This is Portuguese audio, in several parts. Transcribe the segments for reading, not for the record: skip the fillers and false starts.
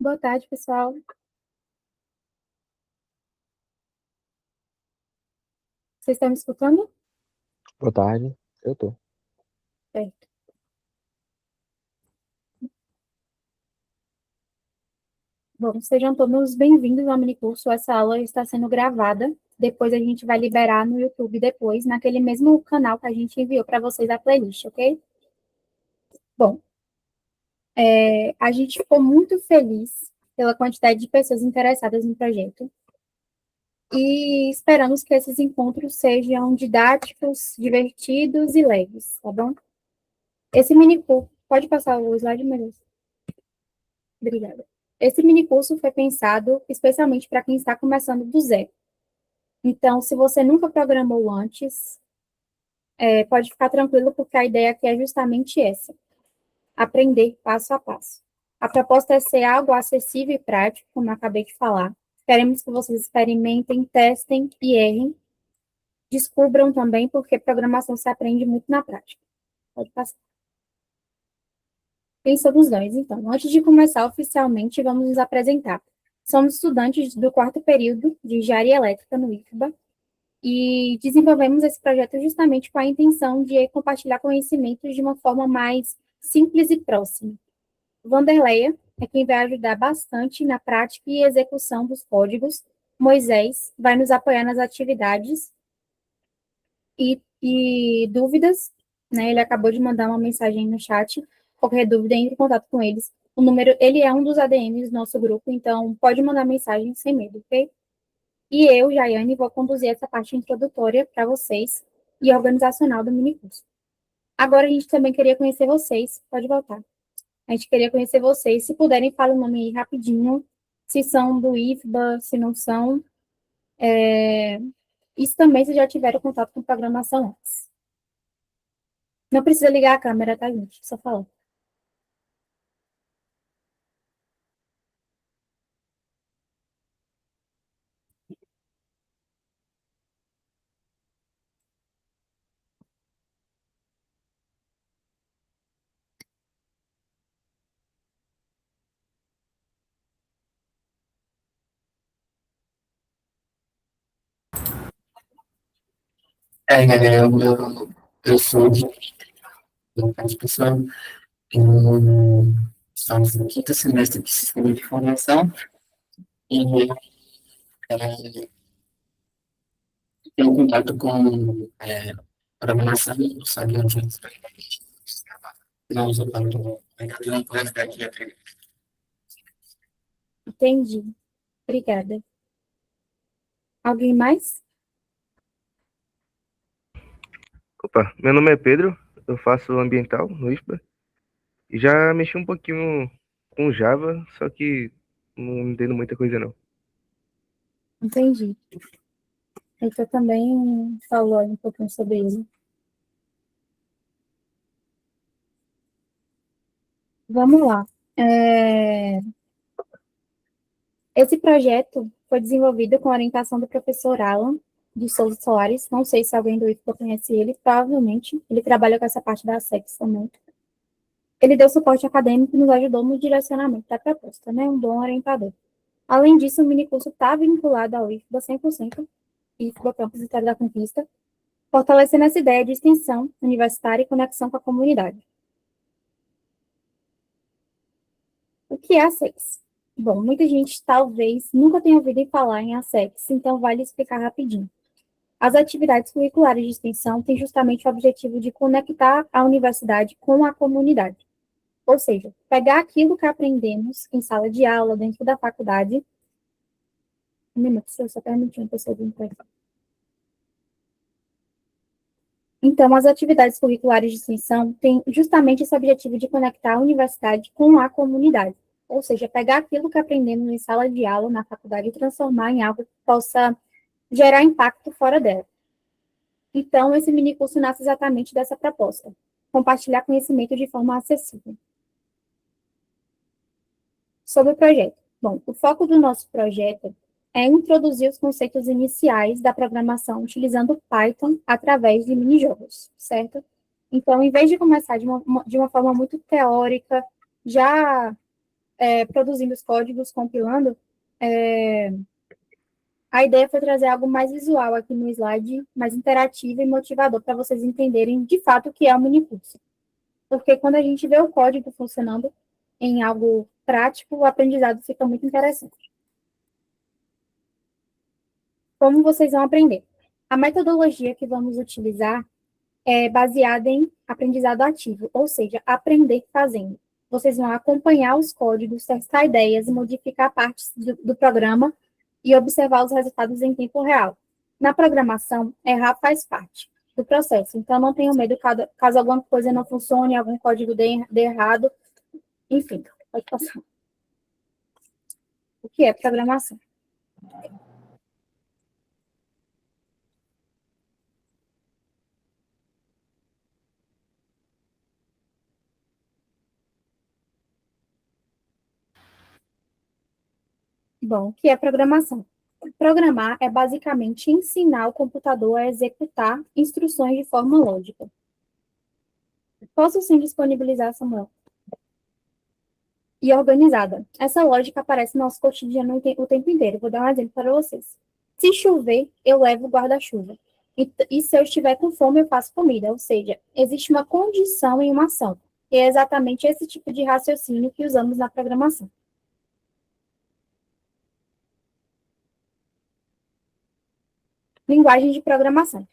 Boa tarde, pessoal. Vocês estão me escutando? Boa tarde, eu tô. Certo. Bom, sejam todos bem-vindos ao minicurso. Essa aula está sendo gravada. Depois a gente vai liberar no YouTube depois, naquele mesmo canal que a gente enviou para vocês a playlist, ok? Bom, a gente ficou muito feliz pela quantidade de pessoas interessadas no projeto e esperamos que esses encontros sejam didáticos, divertidos e leves, tá bom? Esse minicurso, pode passar o slide, Maria? Obrigada. Esse minicurso foi pensado especialmente para quem está começando do zero. Então, se você nunca programou antes, pode ficar tranquilo, porque a ideia aqui é justamente essa: aprender passo a passo. A proposta é ser algo acessível e prático, como eu acabei de falar. Queremos que vocês experimentem, testem e errem. Descubram também, porque programação se aprende muito na prática. Pode passar. Quem somos nós, então? Antes de começar oficialmente, vamos nos apresentar. Somos estudantes do quarto período de Engenharia Elétrica no IFBA e desenvolvemos esse projeto justamente com a intenção de compartilhar conhecimentos de uma forma mais simples e próxima. Vanderleia é quem vai ajudar bastante na prática e execução dos códigos. Moisés vai nos apoiar nas atividades e dúvidas, né? Ele acabou de mandar uma mensagem no chat. Qualquer dúvida, entre em contato com eles. O número, ele é um dos ADMs do nosso grupo, então pode mandar mensagem sem medo, ok? E eu, Jaiane, vou conduzir essa parte introdutória para vocês e organizacional do minicurso. Agora a gente também queria conhecer vocês. Pode voltar. A gente queria conhecer vocês. Se puderem, fala o nome aí rapidinho. Se são do IFBA, se não são. Isso também se já tiveram contato com programação antes. Não precisa ligar a câmera, tá, gente? Só falar. Galera, eu sou de Lucas Pessoal, eu estamos no quinto semestre de Sistema de Informação e tenho contato com programação, sabe onde não uso para uma curiosidade de aprender. Entendi. Obrigada. Alguém mais? Opa, meu nome é Pedro, eu faço ambiental no IFBA e já mexi um pouquinho com Java, só que não entendo muita coisa não. Entendi. Então também falou um pouquinho sobre ele. Vamos lá. Esse projeto foi desenvolvido com a orientação do professor Alan de Souza Soares. Não sei se alguém do IFBA conhece ele, provavelmente. Ele trabalha com essa parte da ASEX também. Ele deu suporte acadêmico e nos ajudou no direcionamento da proposta, né? Um bom orientador. Além disso, o minicurso está vinculado ao IFBA 100%, IFBA Campus Vitória da Conquista, fortalecendo essa ideia de extensão universitária e conexão com a comunidade. O que é a SEX? Bom, muita gente talvez nunca tenha ouvido falar em ASEX, então vale explicar rapidinho. As atividades curriculares de extensão têm justamente o objetivo de conectar a universidade com a comunidade. Ou seja, pegar aquilo que aprendemos em sala de aula, dentro da faculdade. Um minuto, se eu só permitir uma pessoa vir para cá. Então, as atividades curriculares de extensão têm justamente esse objetivo de conectar a universidade com a comunidade. Ou seja, pegar aquilo que aprendemos em sala de aula, na faculdade, e transformar em algo que possa gerar impacto fora dela. Então, esse minicurso nasce exatamente dessa proposta: compartilhar conhecimento de forma acessível. Sobre o projeto. Bom, o foco do nosso projeto é introduzir os conceitos iniciais da programação utilizando Python através de minijogos, certo? Então, em vez de começar de uma forma muito teórica, já produzindo os códigos, compilando, a ideia foi trazer algo mais visual aqui no slide, mais interativo e motivador para vocês entenderem de fato o que é um minicurso. Porque quando a gente vê o código funcionando em algo prático, o aprendizado fica muito interessante. Como vocês vão aprender? A metodologia que vamos utilizar é baseada em aprendizado ativo, ou seja, aprender fazendo. Vocês vão acompanhar os códigos, testar ideias, modificar partes do programa e observar os resultados em tempo real. Na programação, errar faz parte do processo, então não tenham medo caso alguma coisa não funcione, algum código dê errado, enfim, pode passar. O que é programação? Bom, o que é programação? Programar é basicamente ensinar o computador a executar instruções de forma lógica. Posso sim disponibilizar, Samuel. E organizada. Essa lógica aparece no nosso cotidiano o tempo inteiro. Vou dar um exemplo para vocês. Se chover, eu levo o guarda-chuva. E se eu estiver com fome, eu faço comida. Ou seja, existe uma condição em uma ação. E é exatamente esse tipo de raciocínio que usamos na programação. Linguagem de programação.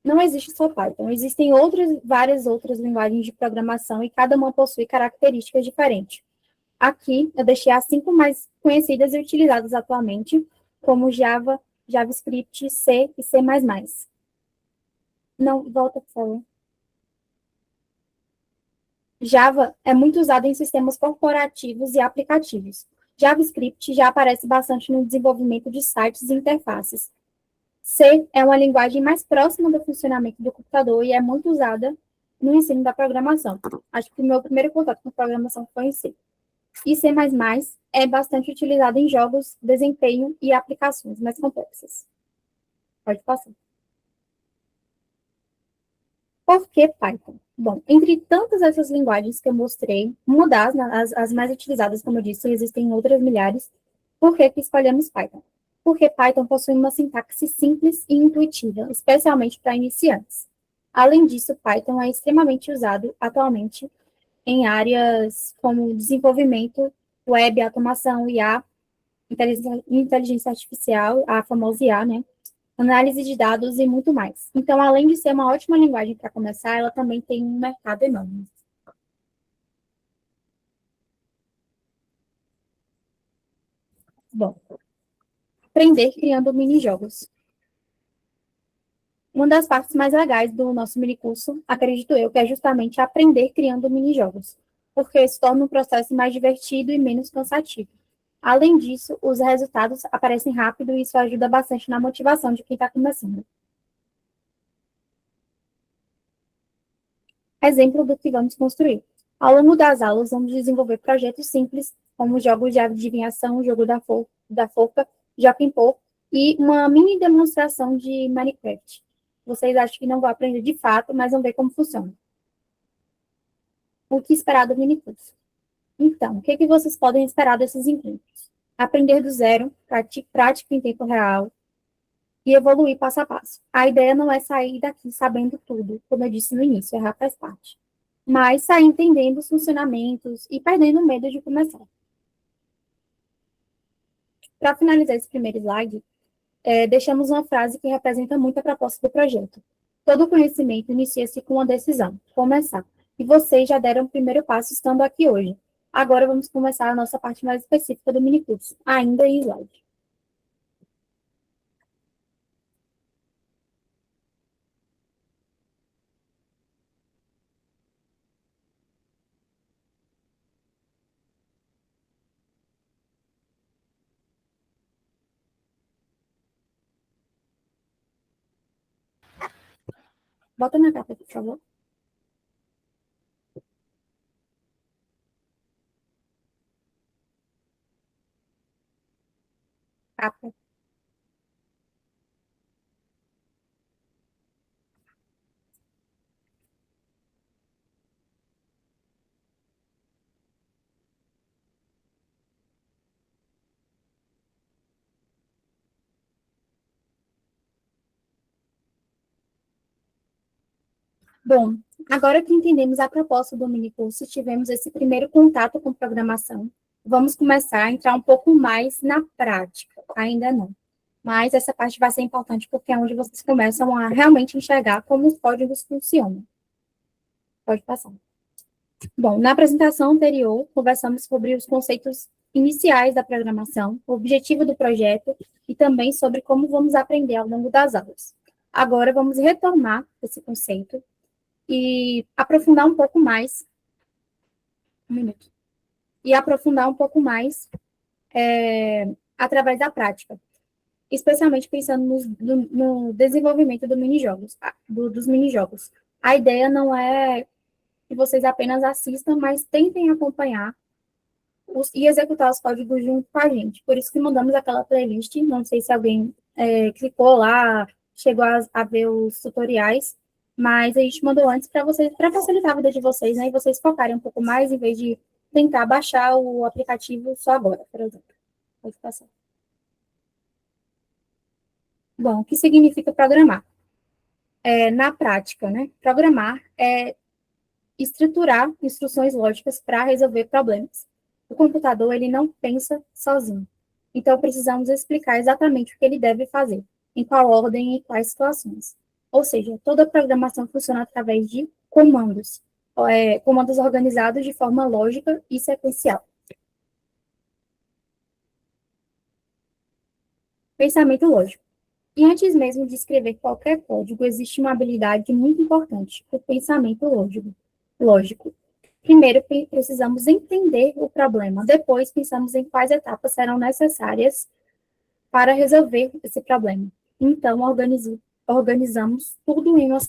Não existe só Python, existem várias outras linguagens de programação e cada uma possui características diferentes. Aqui, eu deixei as 5 mais conhecidas e utilizadas atualmente, como Java, JavaScript, C e C++. Não, volta, por favor. Java é muito usado em sistemas corporativos e aplicativos. JavaScript já aparece bastante no desenvolvimento de sites e interfaces. C é uma linguagem mais próxima do funcionamento do computador e é muito usada no ensino da programação. Acho que o meu primeiro contato com programação foi em C. E C++ é bastante utilizado em jogos, desempenho e aplicações mais complexas. Pode passar. Por que Python? Bom, entre tantas essas linguagens que eu mostrei, uma das, as mais utilizadas, como eu disse, existem outras milhares. Por que escolhemos Python? Porque Python possui uma sintaxe simples e intuitiva, especialmente para iniciantes. Além disso, Python é extremamente usado atualmente em áreas como desenvolvimento, web, automação, IA, inteligência artificial, a famosa IA, né? Análise de dados e muito mais. Então, além de ser uma ótima linguagem para começar, ela também tem um mercado enorme. Bom, aprender criando mini-jogos. Uma das partes mais legais do nosso minicurso, acredito eu, que é justamente aprender criando mini-jogos, porque isso torna o processo mais divertido e menos cansativo. Além disso, os resultados aparecem rápido e isso ajuda bastante na motivação de quem está começando. Exemplo do que vamos construir. Ao longo das aulas, vamos desenvolver projetos simples, como jogos de adivinhação, jogo da forca, Jockey-Pô, e uma mini demonstração de Minecraft. Vocês acham que não vão aprender de fato, mas vão ver como funciona. O que esperar do minicurso? Então, o que vocês podem esperar desses encontros? Aprender do zero, prática em tempo real, e evoluir passo a passo. A ideia não é sair daqui sabendo tudo, como eu disse no início, errar faz parte. Mas sair entendendo os funcionamentos e perdendo o medo de começar. Para finalizar esse primeiro slide, deixamos uma frase que representa muito a proposta do projeto. Todo conhecimento inicia-se com uma decisão, começar. E vocês já deram o primeiro passo estando aqui hoje. Agora vamos começar a nossa parte mais específica do minicurso, ainda em slide. Bota na capa, por favor. Capa. Bom, agora que entendemos a proposta do minicurso e tivemos esse primeiro contato com programação, vamos começar a entrar um pouco mais na prática. Ainda não. Mas essa parte vai ser importante porque é onde vocês começam a realmente enxergar como os códigos funcionam. Pode passar. Bom, na apresentação anterior, conversamos sobre os conceitos iniciais da programação, o objetivo do projeto e também sobre como vamos aprender ao longo das aulas. Agora, vamos retomar esse conceito e aprofundar um pouco mais. Um minuto. E aprofundar um pouco mais através da prática, especialmente pensando no desenvolvimento dos minijogos. A ideia não é que vocês apenas assistam, mas tentem acompanhar e executar os códigos junto com a gente. Por isso que mandamos aquela playlist, não sei se alguém clicou lá, chegou a ver os tutoriais, mas a gente mandou antes para vocês, para facilitar a vida de vocês, né, e vocês focarem um pouco mais, em vez de tentar baixar o aplicativo só agora, por exemplo. Pode passar. Bom, o que significa programar? Na prática, né, programar é estruturar instruções lógicas para resolver problemas. O computador, ele não pensa sozinho. Então, precisamos explicar exatamente o que ele deve fazer, em qual ordem e em quais situações. Ou seja, toda programação funciona através de comandos, comandos organizados de forma lógica e sequencial. Pensamento lógico. E antes mesmo de escrever qualquer código, existe uma habilidade muito importante, o pensamento lógico. Primeiro, precisamos entender o problema. Depois, pensamos em quais etapas serão necessárias para resolver esse problema. Então, organizamos tudo em uma...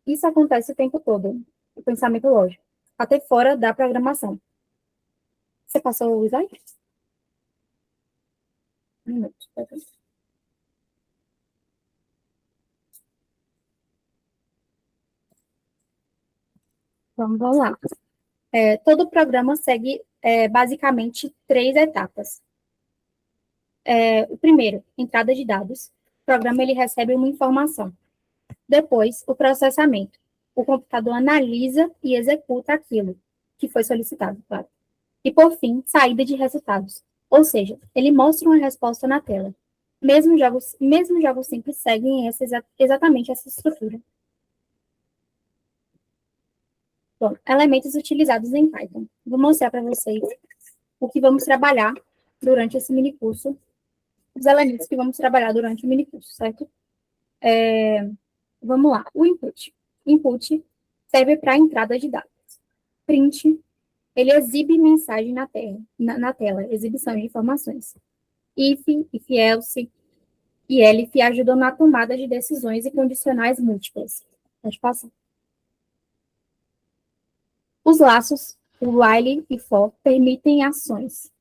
Isso acontece o tempo todo, o pensamento lógico, até fora da programação. Você passou o slide? Um minuto. Vamos lá. Todo programa segue basicamente 3 etapas. O primeiro, entrada de dados. O programa ele recebe uma informação. Depois, o processamento. O computador analisa e executa aquilo que foi solicitado, claro. E, por fim, saída de resultados. Ou seja, ele mostra uma resposta na tela. Mesmo jogos simples seguem exatamente essa estrutura. Bom, elementos utilizados em Python. Vou mostrar para vocês o que vamos trabalhar durante esse minicurso, os elementos que vamos trabalhar durante o minicurso, certo? Vamos lá. O input. Input serve para entrada de dados. Print, ele exibe mensagem na tela, exibição de informações. If else e elif ajudam na tomada de decisões e condicionais múltiplas. Pode passar. Os laços, o while e for, permitem ações.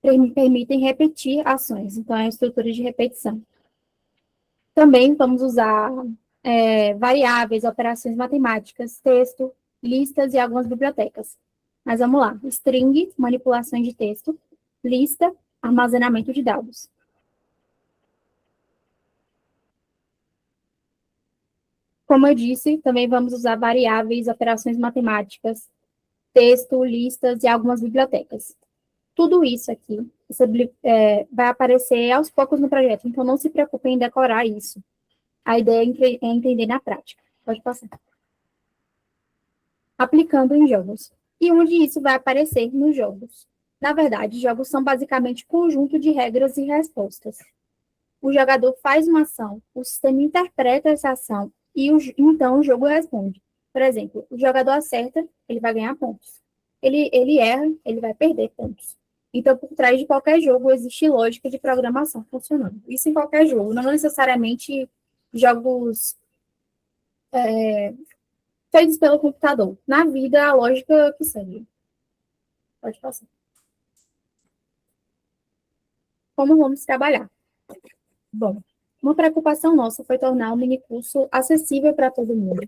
Permitem repetir ações. Então, é a estrutura de repetição. Também vamos usar variáveis, operações matemáticas, texto, listas e algumas bibliotecas. Mas vamos lá. String, manipulações de texto. Lista, armazenamento de dados. Como eu disse, também vamos usar variáveis, operações matemáticas, texto, listas e algumas bibliotecas. Tudo isso aqui vai aparecer aos poucos no projeto, então não se preocupem em decorar isso. A ideia é entender na prática. Pode passar. Aplicando em jogos. E onde isso vai aparecer nos jogos? Na verdade, jogos são basicamente conjunto de regras e respostas. O jogador faz uma ação, o sistema interpreta essa ação e então o jogo responde. Por exemplo, o jogador acerta, ele vai ganhar pontos. Ele erra, ele vai perder pontos. Então, por trás de qualquer jogo existe lógica de programação funcionando. Isso em qualquer jogo, não necessariamente jogos feitos pelo computador. Na vida, a lógica que segue. Pode passar. Como vamos trabalhar? Bom, Uma preocupação nossa foi tornar o minicurso acessível para todo mundo.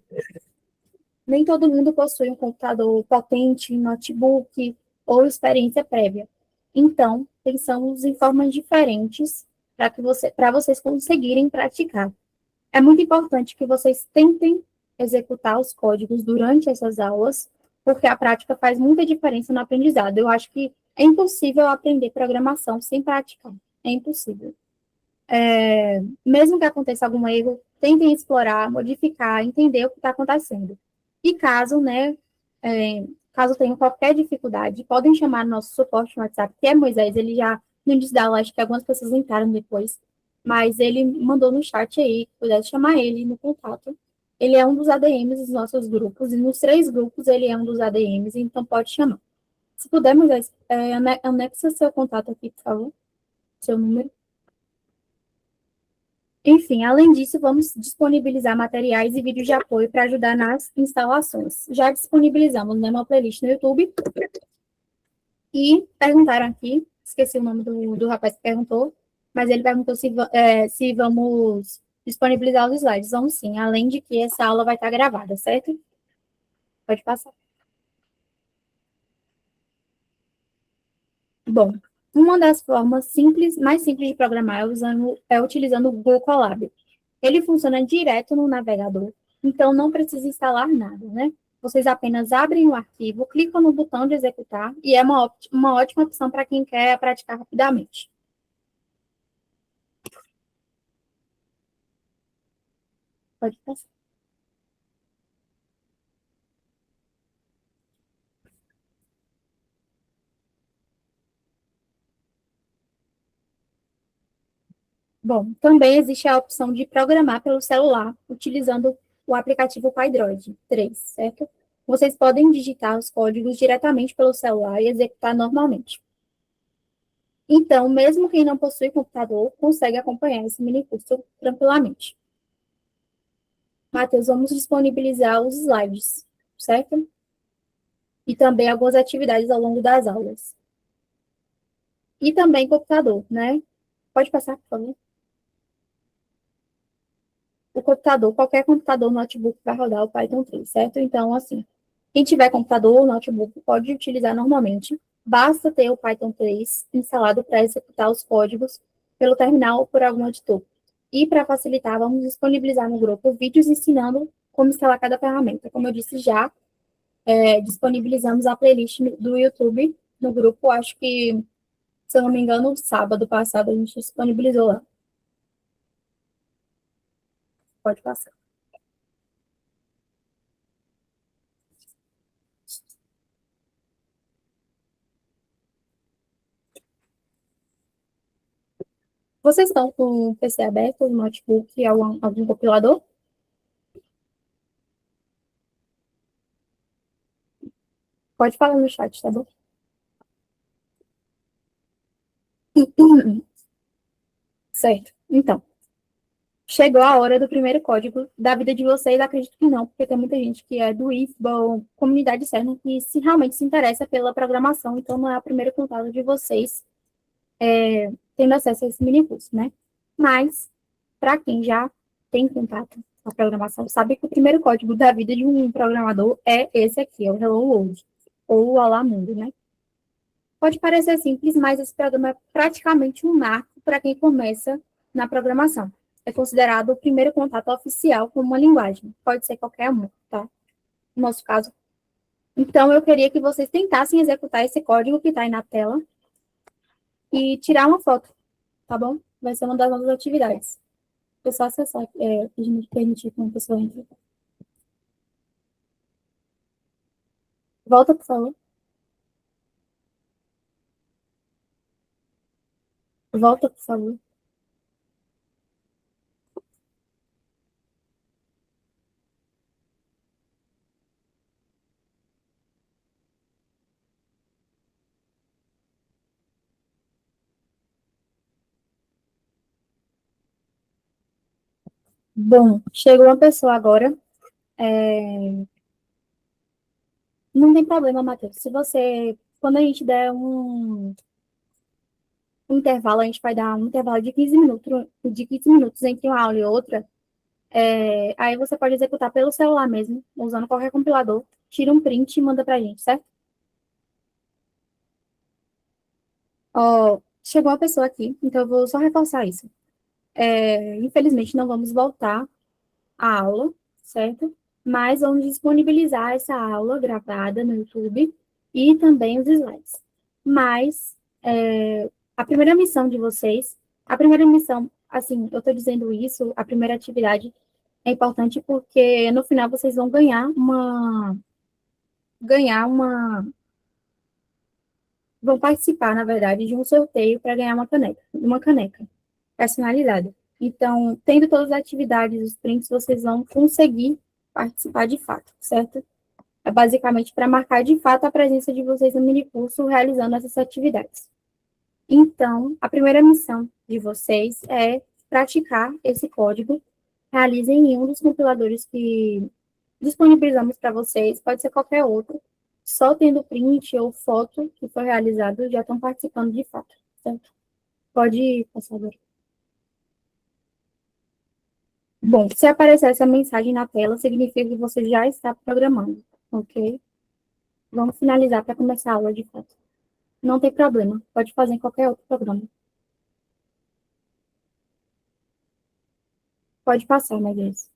Nem todo mundo possui um computador potente, notebook ou experiência prévia. Então, pensamos em formas diferentes para vocês conseguirem praticar. É muito importante que vocês tentem executar os códigos durante essas aulas, porque a prática faz muita diferença no aprendizado. Eu acho que é impossível aprender programação sem praticar. É impossível. Mesmo que aconteça algum erro, tentem explorar, modificar, entender o que está acontecendo. E caso, né, caso tenham qualquer dificuldade, podem chamar nosso suporte no WhatsApp, que é Moisés, ele já, no início da aula, acho que algumas pessoas entraram depois, mas ele mandou no chat aí, que pudesse chamar ele no contato. Ele é um dos ADMs dos nossos grupos, e nos 3 grupos ele é um dos ADMs, então pode chamar. Se puder, Moisés, anexa seu contato aqui, por favor, seu número. Enfim, além disso, vamos disponibilizar materiais e vídeos de apoio para ajudar nas instalações. Já disponibilizamos, né, uma playlist no YouTube. E perguntaram aqui, esqueci o nome do rapaz que perguntou, mas ele perguntou se vamos disponibilizar os slides. Vamos sim, além de que essa aula vai estar gravada, certo? Pode passar. Bom, uma das formas mais simples de programar é utilizando o Google Colab. Ele funciona direto no navegador, então não precisa instalar nada, né? Vocês apenas abrem o arquivo, clicam no botão de executar e é uma ótima opção para quem quer praticar rapidamente. Pode passar. Bom, também existe a opção de programar pelo celular, utilizando o aplicativo PyDroid 3, certo? Vocês podem digitar os códigos diretamente pelo celular e executar normalmente. Então, mesmo quem não possui computador, consegue acompanhar esse minicurso tranquilamente. Matheus, vamos disponibilizar os slides, certo? E também algumas atividades ao longo das aulas. E também computador, né? Pode passar, por favor. O computador, qualquer computador, notebook vai rodar o Python 3, certo? Então, assim, quem tiver computador ou notebook pode utilizar normalmente. Basta ter o Python 3 instalado para executar os códigos pelo terminal ou por algum editor. E para facilitar, vamos disponibilizar no grupo vídeos ensinando como instalar cada ferramenta. Como eu disse já, disponibilizamos a playlist do YouTube no grupo, acho que, se eu não me engano, sábado passado a gente disponibilizou lá. Pode passar. Vocês estão com o PC aberto, o notebook e algum compilador? Pode falar no chat, tá bom? Certo. Então, chegou a hora do primeiro código da vida de vocês. Acredito que não, porque tem muita gente que é do IFBA ou comunidade externa que realmente se interessa pela programação, então não é o primeiro contato de vocês tendo acesso a esse mini curso, né? Mas, para quem já tem contato com a programação, sabe que o primeiro código da vida de um programador é esse aqui, é o Hello World, ou o Olá Mundo, né? Pode parecer simples, mas esse programa é praticamente um marco para quem começa na programação. É considerado o primeiro contato oficial com uma linguagem. Pode ser qualquer uma, tá? No nosso caso. Então, eu queria que vocês tentassem executar esse código que está aí na tela e tirar uma foto, tá bom? Vai ser uma das nossas atividades. É só acessar, permitir que uma pessoa entre. Volta, por favor. Volta, por favor. Bom, chegou uma pessoa agora. Não tem problema, Matheus. Se você, quando a gente der um intervalo, a gente vai dar um intervalo de 15 minutos entre uma aula e outra. Aí você pode executar pelo celular mesmo, usando qualquer compilador, tira um print e manda pra gente, certo? Ó, chegou a pessoa aqui, então eu vou só reforçar isso. Infelizmente, não vamos voltar à aula, certo? Mas vamos disponibilizar essa aula gravada no YouTube e também os slides. Mas a primeira missão de vocês, assim, eu estou dizendo isso, a primeira atividade é importante porque no final vocês vão vão participar, na verdade, de um sorteio para ganhar uma caneca personalizada. Então, tendo todas as atividades, os prints, vocês vão conseguir participar de fato, certo? É basicamente para marcar de fato a presença de vocês no minicurso realizando essas atividades. Então, a primeira missão de vocês é praticar esse código. Realizem em um dos compiladores que disponibilizamos para vocês, pode ser qualquer outro. Só tendo print ou foto que foi realizado, já estão participando de fato, certo? Pode passar agora. Bom, se aparecer essa mensagem na tela, significa que você já está programando, ok? Vamos finalizar para começar a aula de fato. Não tem problema, pode fazer em qualquer outro programa. Pode passar, Matheus.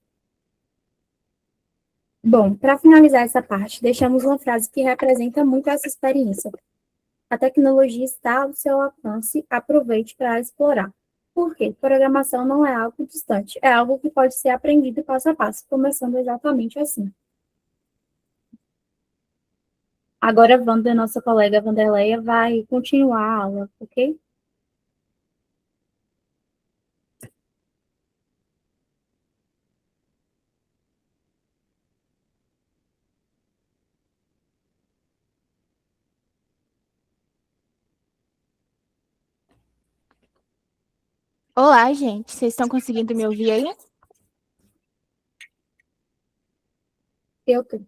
Bom, para finalizar essa parte, deixamos uma frase que representa muito essa experiência. A tecnologia está ao seu alcance, aproveite para explorar. Por quê? Programação não é algo distante, é algo que pode ser aprendido passo a passo, começando exatamente assim. Agora, a Wanda, nossa colega Wanderleia, vai continuar a aula, ok? Olá, gente. Vocês estão conseguindo me ouvir aí? Eu tô.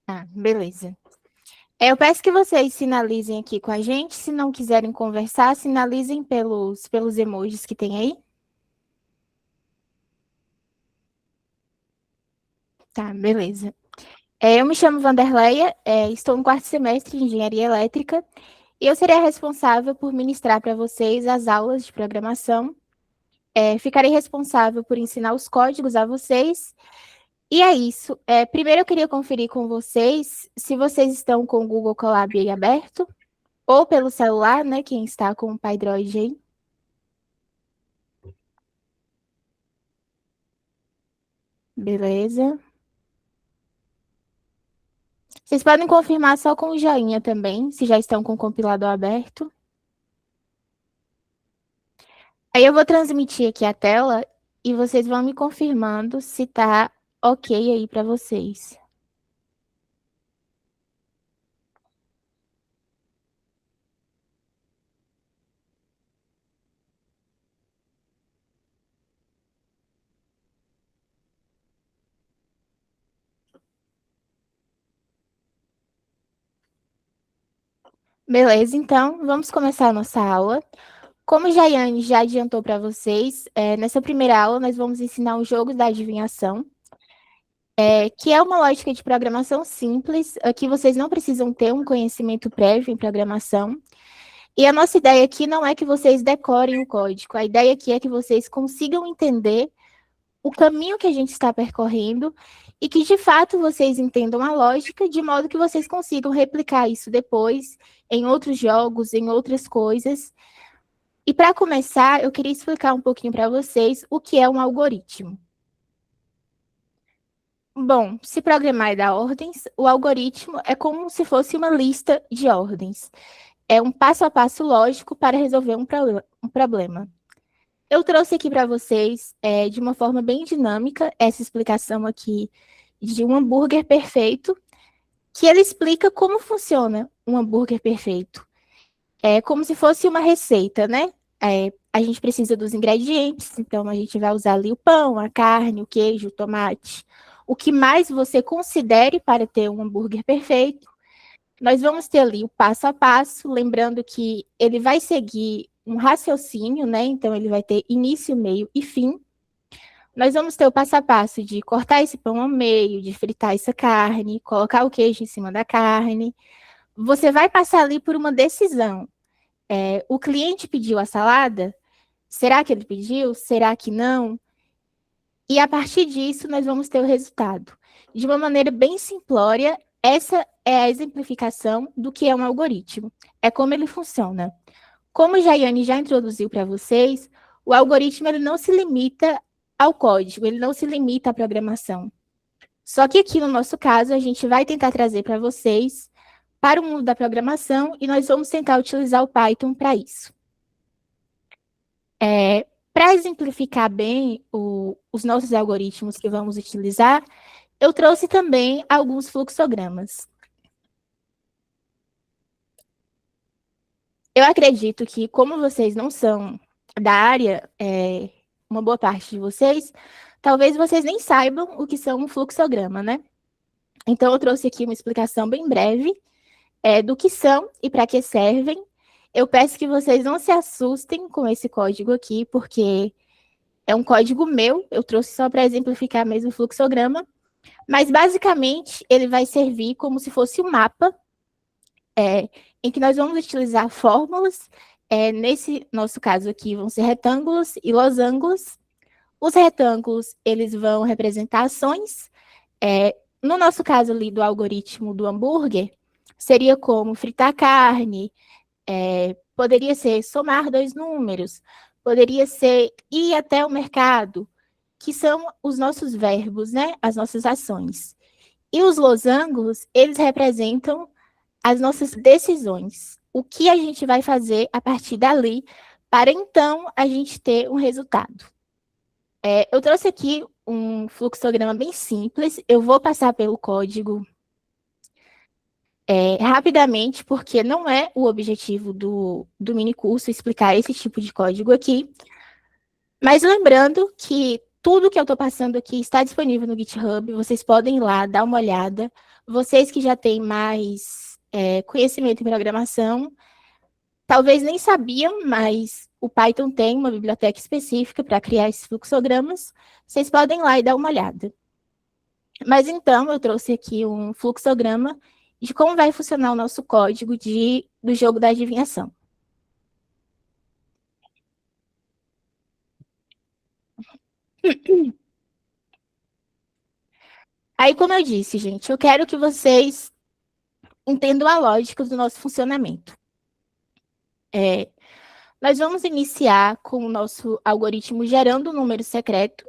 Ah, beleza. Eu peço que vocês sinalizem aqui com a gente. Se não quiserem conversar, sinalizem pelos emojis que tem aí. Tá, beleza. Eu me chamo Wanderleia, estou no quarto semestre de Engenharia Elétrica e eu serei a responsável por ministrar para vocês as aulas de programação. Ficarei responsável por ensinar os códigos a vocês. E é isso. Primeiro eu queria conferir com vocês se vocês estão com o Google Colab aí aberto, ou pelo celular, né? Quem está com o PyDroid aí. Beleza. Vocês podem confirmar só com o joinha também, se já estão com o compilador aberto. Aí eu vou transmitir aqui a tela e vocês vão me confirmando se tá ok aí para vocês. Beleza, então vamos começar a nossa aula. Como a Jaiane já adiantou para vocês, nessa primeira aula nós vamos ensinar o jogo da adivinhação, que é uma lógica de programação simples. Aqui vocês não precisam ter um conhecimento prévio em programação. E a nossa ideia aqui não é que vocês decorem o código, a ideia aqui é que vocês consigam entender o caminho que a gente está percorrendo e que, de fato, vocês entendam a lógica, de modo que vocês consigam replicar isso depois em outros jogos, em outras coisas. E, para começar, eu queria explicar um pouquinho para vocês o que é um algoritmo. Bom, se programar é dar ordens, o algoritmo é como se fosse uma lista de ordens. É um passo a passo lógico para resolver um problema. Eu trouxe aqui para vocês, de uma forma bem dinâmica, essa explicação aqui de um hambúrguer perfeito, que ele explica como funciona um hambúrguer perfeito. É como se fosse uma receita, né? A gente precisa dos ingredientes, então a gente vai usar ali o pão, a carne, o queijo, o tomate. O que mais você considere para ter um hambúrguer perfeito. Nós vamos ter ali o passo a passo, lembrando que ele vai seguir um raciocínio, né? Então, ele vai ter início, meio e fim. Nós vamos ter o passo a passo de cortar esse pão ao meio, de fritar essa carne, colocar o queijo em cima da carne. Você vai passar ali por uma decisão. O cliente pediu a salada? Será que ele pediu? Será que não? E a partir disso, nós vamos ter o resultado. De uma maneira bem simplória, essa é a exemplificação do que é um algoritmo. É como ele funciona. Como a Jaiane já introduziu para vocês, o algoritmo ele não se limita ao código, ele não se limita à programação. Só que aqui no nosso caso, a gente vai tentar trazer para vocês para o mundo da programação e nós vamos tentar utilizar o Python para isso. Para exemplificar bem os nossos algoritmos que vamos utilizar, eu trouxe também alguns fluxogramas. Eu acredito que, como vocês não são da área, uma boa parte de vocês, talvez vocês nem saibam o que são um fluxograma, né? Então, eu trouxe aqui uma explicação bem breve do que são e para que servem. Eu peço que vocês não se assustem com esse código aqui, porque é um código meu, eu trouxe só para exemplificar mesmo o fluxograma, mas basicamente ele vai servir como se fosse um mapa em que nós vamos utilizar fórmulas. Nesse nosso caso aqui vão ser retângulos e losangos. Os retângulos eles vão representar ações. No nosso caso ali do algoritmo do hambúrguer, seria como fritar carne, poderia ser somar dois números, poderia ser ir até o mercado, que são os nossos verbos, né? As nossas ações. E os losangos, eles representam as nossas decisões. O que a gente vai fazer a partir dali, para então a gente ter um resultado. Eu trouxe aqui um fluxograma bem simples, eu vou passar pelo código rapidamente, porque não é o objetivo do mini curso explicar esse tipo de código aqui. Mas lembrando que tudo que eu estou passando aqui está disponível no GitHub, vocês podem ir lá dar uma olhada. Vocês que já têm mais conhecimento em programação, talvez nem sabiam, mas o Python tem uma biblioteca específica para criar esses fluxogramas. Vocês podem ir lá e dar uma olhada. Mas então, eu trouxe aqui um fluxograma de como vai funcionar o nosso código do jogo da adivinhação. Aí, como eu disse, gente, eu quero que vocês entendam a lógica do nosso funcionamento. Nós vamos iniciar com o nosso algoritmo gerando um número secreto.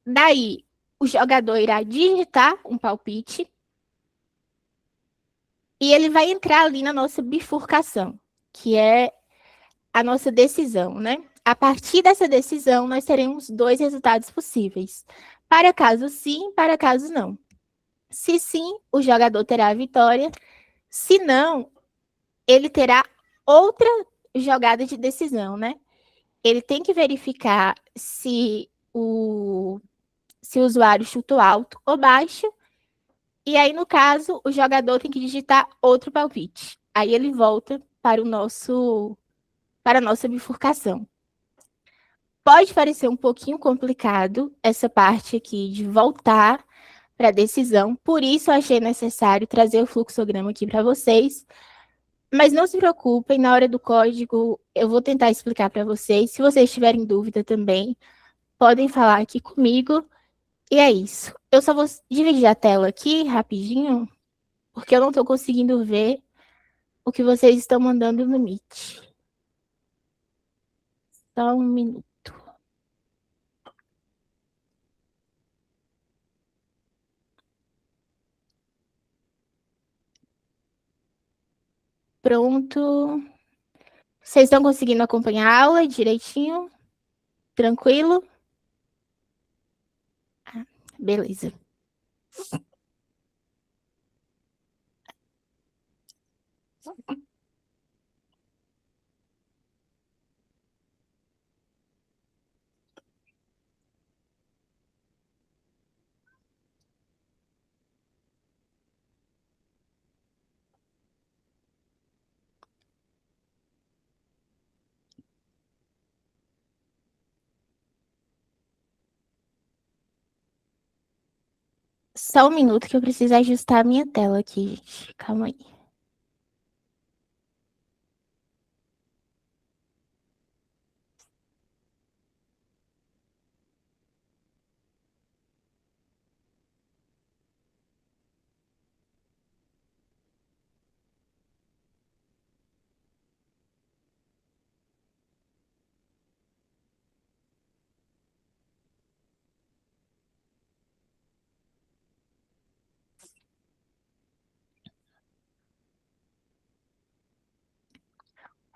Daí, o jogador irá digitar um palpite e ele vai entrar ali na nossa bifurcação, que é a nossa decisão, né? A partir dessa decisão, nós teremos dois resultados possíveis. Para caso sim, para caso não. Se sim, o jogador terá a vitória. Se não, ele terá outra jogada de decisão, né? Ele tem que verificar se o usuário chutou alto ou baixo. E aí, no caso, o jogador tem que digitar outro palpite. Aí ele volta para a nossa bifurcação. Pode parecer um pouquinho complicado essa parte aqui de voltar para a decisão, por isso eu achei necessário trazer o fluxograma aqui para vocês. Mas não se preocupem, na hora do código eu vou tentar explicar para vocês. Se vocês tiverem dúvida também, podem falar aqui comigo. E é isso. Eu só vou dividir a tela aqui rapidinho, porque eu não estou conseguindo ver o que vocês estão mandando no Meet. Só um minuto. Pronto. Vocês estão conseguindo acompanhar a aula direitinho? Tranquilo? Beleza. Só um minuto que eu preciso ajustar a minha tela aqui, gente. Calma aí.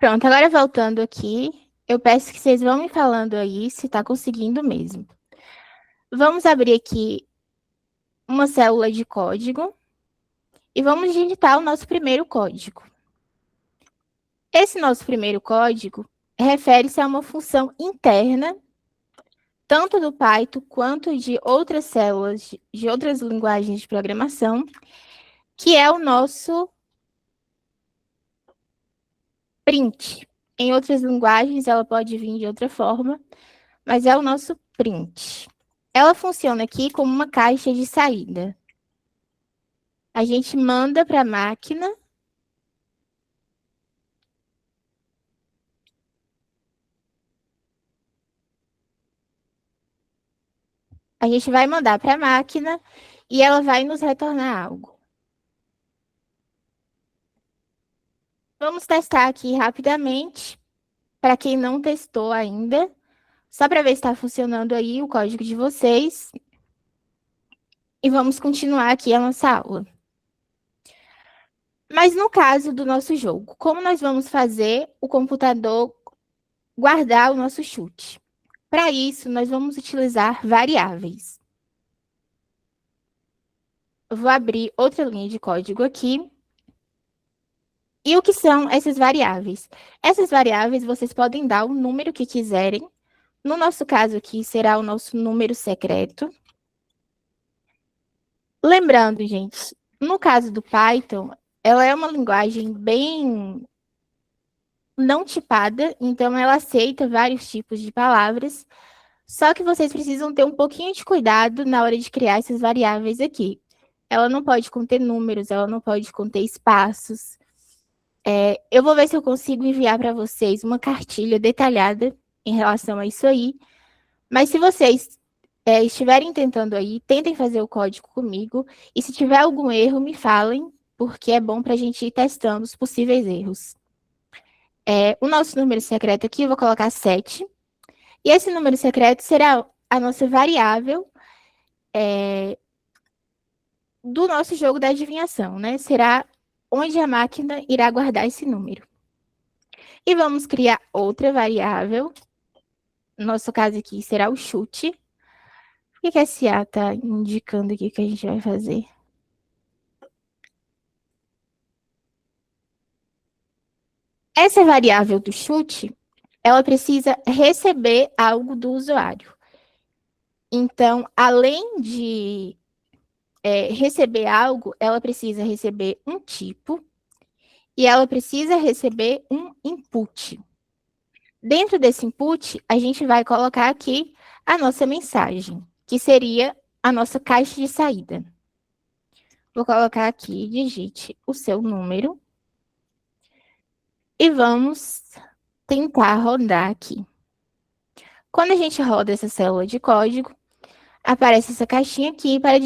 Pronto, agora voltando aqui, eu peço que vocês vão me falando aí se está conseguindo mesmo. Vamos abrir aqui uma célula de código e vamos digitar o nosso primeiro código. Esse nosso primeiro código refere-se a uma função interna, tanto do Python quanto de outras células, de outras linguagens de programação, que é o nosso print. Em outras linguagens, ela pode vir de outra forma, mas é o nosso print. Ela funciona aqui como uma caixa de saída. A gente manda para a máquina. A gente vai mandar para a máquina e ela vai nos retornar algo. Vamos testar aqui rapidamente, para quem não testou ainda, só para ver se está funcionando aí o código de vocês. E vamos continuar aqui a nossa aula. Mas no caso do nosso jogo, como nós vamos fazer o computador guardar o nosso chute? Para isso, nós vamos utilizar variáveis. Eu vou abrir outra linha de código aqui. E o que são essas variáveis? Essas variáveis vocês podem dar o número que quiserem. No nosso caso aqui, será o nosso número secreto. Lembrando, gente, no caso do Python, ela é uma linguagem bem não tipada, então ela aceita vários tipos de palavras, só que vocês precisam ter um pouquinho de cuidado na hora de criar essas variáveis aqui. Ela não pode conter números, ela não pode conter espaços. Eu vou ver se eu consigo enviar para vocês uma cartilha detalhada em relação a isso aí, mas se vocês estiverem tentando aí, tentem fazer o código comigo, e se tiver algum erro, me falem, porque é bom para a gente ir testando os possíveis erros. O nosso número secreto aqui, eu vou colocar 7. E esse número secreto será a nossa variável do nosso jogo da adivinhação, né? Será onde a máquina irá guardar esse número. E vamos criar outra variável. No nosso caso aqui será o chute. O que a SA está indicando aqui que a gente vai fazer? Essa variável do chute, ela precisa receber algo do usuário. Então, além de receber algo, ela precisa receber um tipo e ela precisa receber um input. Dentro desse input, a gente vai colocar aqui a nossa mensagem, que seria a nossa caixa de saída. Vou colocar aqui, digite o seu número e vamos tentar rodar aqui. Quando a gente roda essa célula de código, aparece essa caixinha aqui para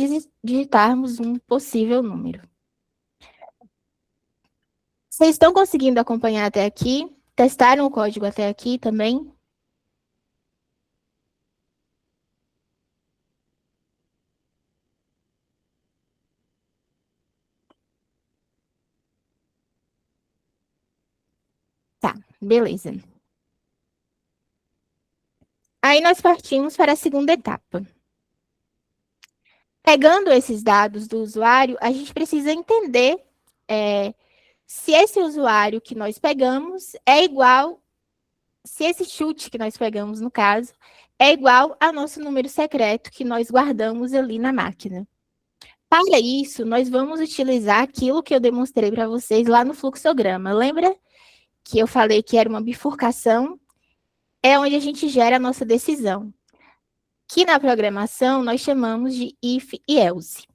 digitarmos um possível número. Vocês estão conseguindo acompanhar até aqui? Testaram o código até aqui também? Tá, beleza. Aí nós partimos para a segunda etapa. Pegando esses dados do usuário, a gente precisa entender se esse usuário que nós pegamos é igual, se esse chute que nós pegamos, no caso, é igual ao nosso número secreto que nós guardamos ali na máquina. Para isso, nós vamos utilizar aquilo que eu demonstrei para vocês lá no fluxograma. Lembra que eu falei que era uma bifurcação? É onde a gente gera a nossa decisão, que na programação nós chamamos de if e else.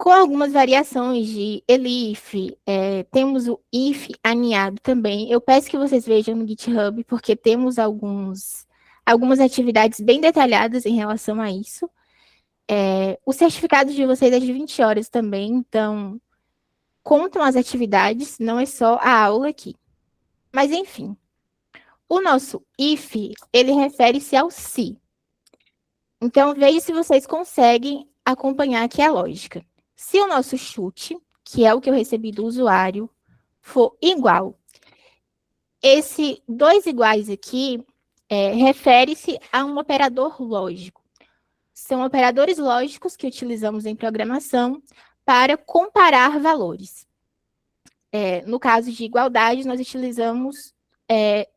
com algumas variações de elif, temos o if aninhado também. Eu peço que vocês vejam no GitHub, porque temos algumas atividades bem detalhadas em relação a isso. O certificado de vocês é de 20 horas também, então contam as atividades, não é só a aula aqui. Mas, enfim, o nosso if, ele refere-se ao se. Então, veja se vocês conseguem acompanhar aqui a lógica. Se o nosso chute, que é o que eu recebi do usuário, for igual, esse dois iguais aqui refere-se a um operador lógico. São operadores lógicos que utilizamos em programação para comparar valores. No caso de igualdade, nós utilizamos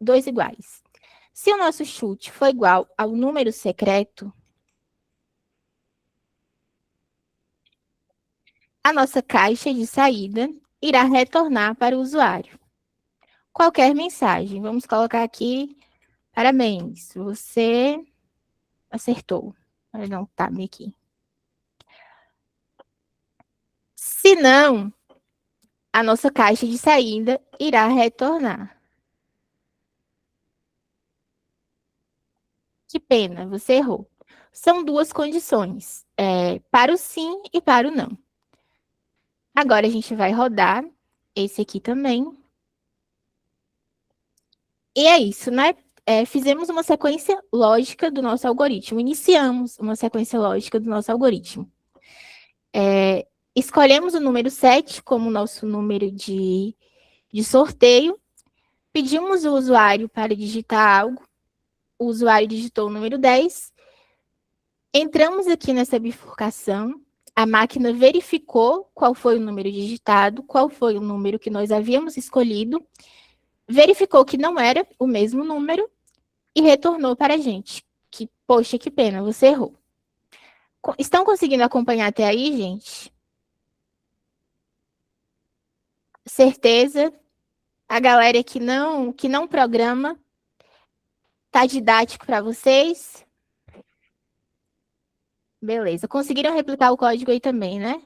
dois iguais. Se o nosso chute for igual ao número secreto, a nossa caixa de saída irá retornar para o usuário qualquer mensagem. Vamos colocar aqui, parabéns, você acertou. Vai dar um tab aqui. Se não, a nossa caixa de saída irá retornar. Que pena, você errou. São duas condições, para o sim e para o não. Agora a gente vai rodar esse aqui também. E é isso, né? Fizemos uma sequência lógica do nosso algoritmo. Iniciamos uma sequência lógica do nosso algoritmo. Escolhemos o número 7 como nosso número de sorteio. Pedimos o usuário para digitar algo. O usuário digitou o número 10. Entramos aqui nessa bifurcação. A máquina verificou qual foi o número digitado, qual foi o número que nós havíamos escolhido, verificou que não era o mesmo número e retornou para a gente. Poxa, que pena, você errou. Estão conseguindo acompanhar até aí, gente? Certeza? A galera que não programa, tá didático para vocês? Beleza. Conseguiram replicar o código aí também, né?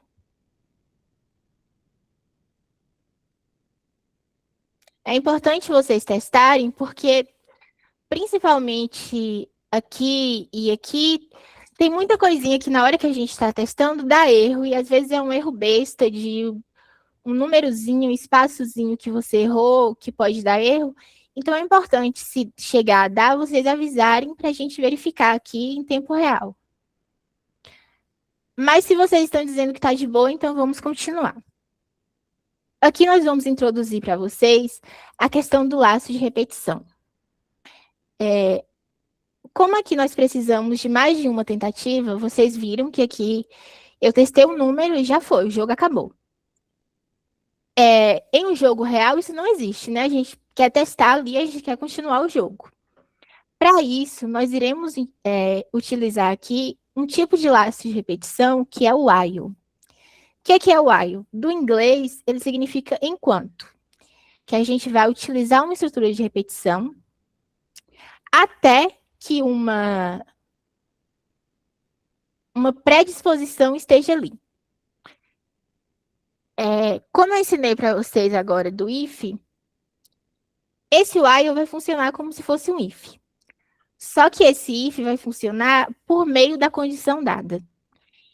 É importante vocês testarem, porque principalmente aqui e aqui, tem muita coisinha que na hora que a gente está testando dá erro, e às vezes é um erro besta de um númerozinho, um espaçozinho que você errou, que pode dar erro. Então é importante, se chegar a dar, vocês avisarem para a gente verificar aqui em tempo real. Mas se vocês estão dizendo que está de boa, então vamos continuar. Aqui nós vamos introduzir para vocês a questão do laço de repetição. Como aqui nós precisamos de mais de uma tentativa, vocês viram que aqui eu testei um número e já foi, o jogo acabou. Em um jogo real, isso não existe, né? A gente quer testar ali, a gente quer continuar o jogo. Para isso, nós iremos utilizar aqui um tipo de laço de repetição, que é o while. O que é o while? Do inglês, ele significa enquanto. Que a gente vai utilizar uma estrutura de repetição até que uma predisposição esteja ali. Como eu ensinei para vocês agora do if, esse while vai funcionar como se fosse um if. Só que esse if vai funcionar por meio da condição dada.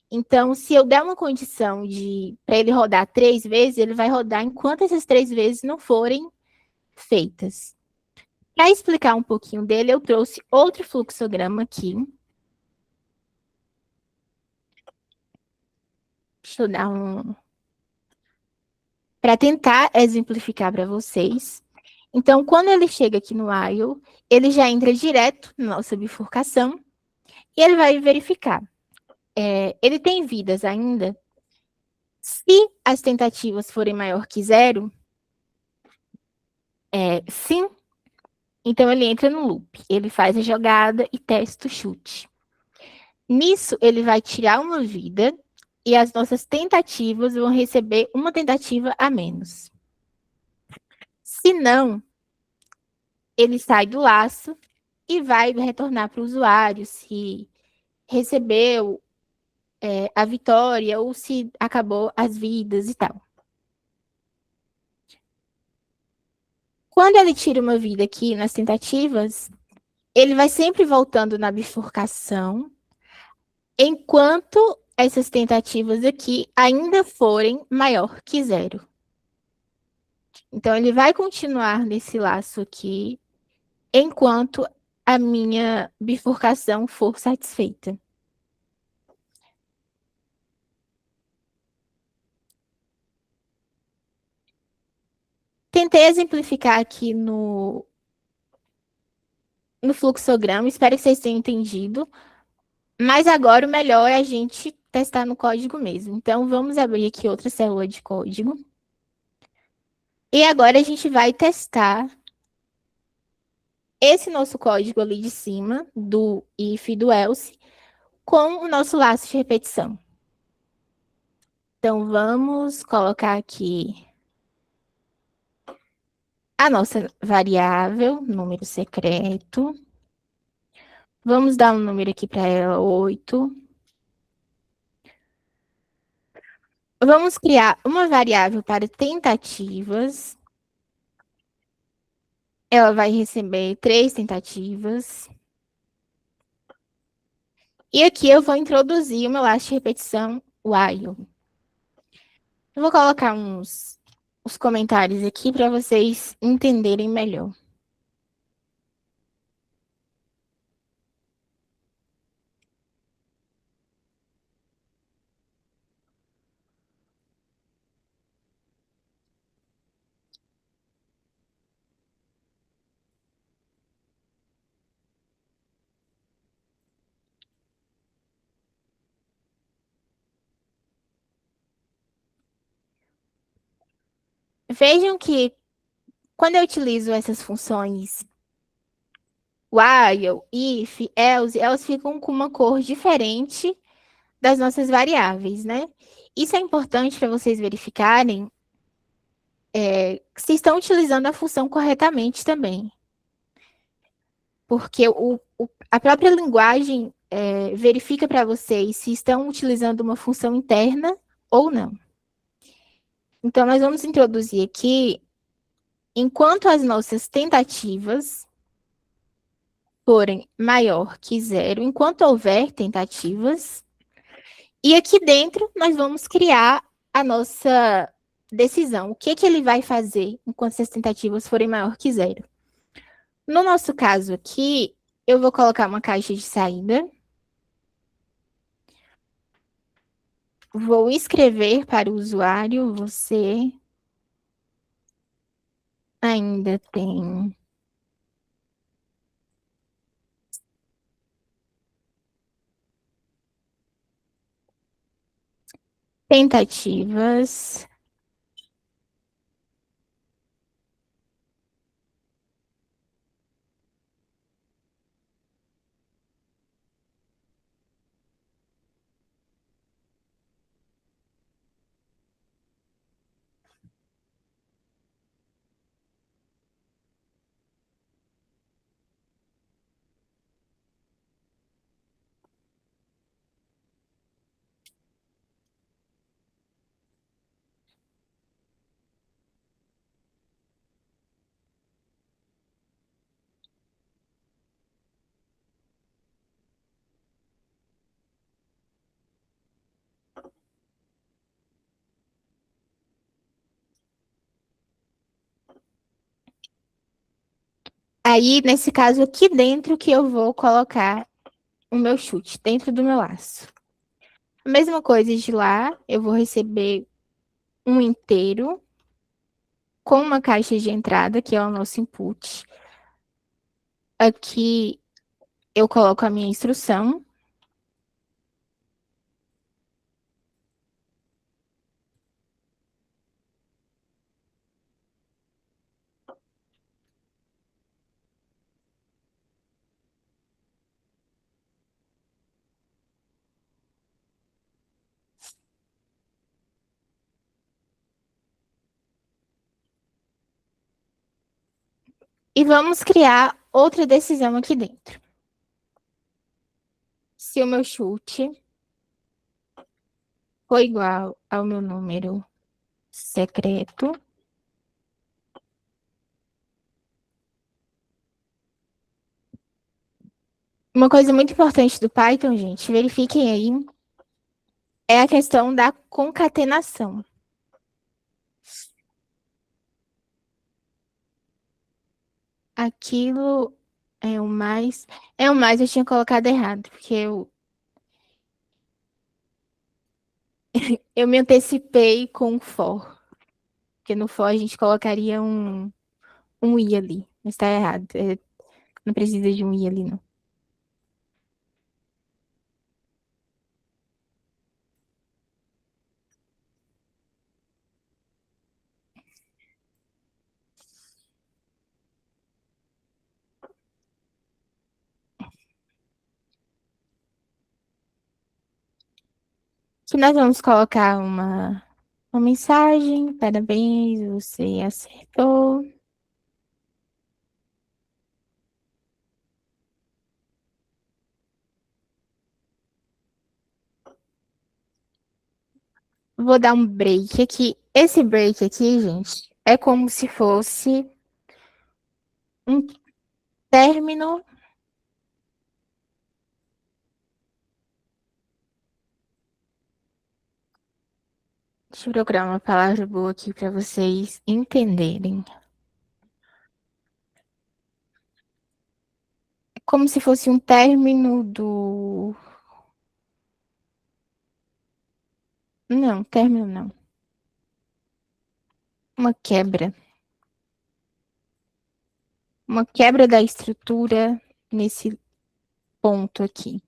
Então, se eu der uma condição para ele rodar 3 vezes, ele vai rodar enquanto essas 3 vezes não forem feitas. Para explicar um pouquinho dele, eu trouxe outro fluxograma aqui. Deixa eu dar para tentar exemplificar para vocês. Então, quando ele chega aqui no while, ele já entra direto na nossa bifurcação e ele vai verificar. Ele tem vidas ainda? Se as tentativas forem maior que 0, sim, então ele entra no loop. Ele faz a jogada e testa o chute. Nisso, ele vai tirar uma vida e as nossas tentativas vão receber uma tentativa a menos. Se não, ele sai do laço e vai retornar para o usuário se recebeu a vitória ou se acabou as vidas e tal. Quando ele tira uma vida aqui nas tentativas, ele vai sempre voltando na bifurcação, enquanto essas tentativas aqui ainda forem maior que 0. Então, ele vai continuar nesse laço aqui, enquanto a minha bifurcação for satisfeita. Tentei exemplificar aqui no fluxograma, espero que vocês tenham entendido. Mas agora o melhor é a gente testar no código mesmo. Então, vamos abrir aqui outra célula de código. E agora a gente vai testar esse nosso código ali de cima, do if e do else, com o nosso laço de repetição. Então, vamos colocar aqui a nossa variável, número secreto. Vamos dar um número aqui para ela, 8. Vamos criar uma variável para tentativas. Ela vai receber 3 tentativas. E aqui eu vou introduzir o meu laço de repetição while. Eu vou colocar os comentários aqui para vocês entenderem melhor. Vejam que quando eu utilizo essas funções while, if, else, elas ficam com uma cor diferente das nossas variáveis, né? Isso é importante para vocês verificarem se estão utilizando a função corretamente também. Porque a própria linguagem verifica para vocês se estão utilizando uma função interna ou não. Então, nós vamos introduzir aqui, enquanto as nossas tentativas forem maior que 0, enquanto houver tentativas, e aqui dentro nós vamos criar a nossa decisão. O que ele vai fazer enquanto essas tentativas forem maior que 0? No nosso caso aqui, eu vou colocar uma caixa de saída. Vou escrever para o usuário, você ainda tem tentativas. Aí, nesse caso aqui dentro, que eu vou colocar o meu chute, dentro do meu laço. A mesma coisa de lá, eu vou receber um inteiro com uma caixa de entrada, que é o nosso input. Aqui eu coloco a minha instrução. E vamos criar outra decisão aqui dentro. Se o meu chute for igual ao meu número secreto. Uma coisa muito importante do Python, gente, verifiquem aí, é a questão da concatenação. Aquilo é o mais. É o mais, eu tinha colocado errado, porque eu me antecipei com o for. Porque no for a gente colocaria um i ali. Mas tá errado. Não precisa de um i ali, não. Aqui nós vamos colocar uma mensagem. Parabéns, você acertou. Vou dar um break aqui. Esse break aqui, gente, é como se fosse um término. Deixa eu procurar uma palavra boa aqui para vocês entenderem. É como se fosse um término do. Não, término não. Uma quebra. Uma quebra da estrutura nesse ponto aqui.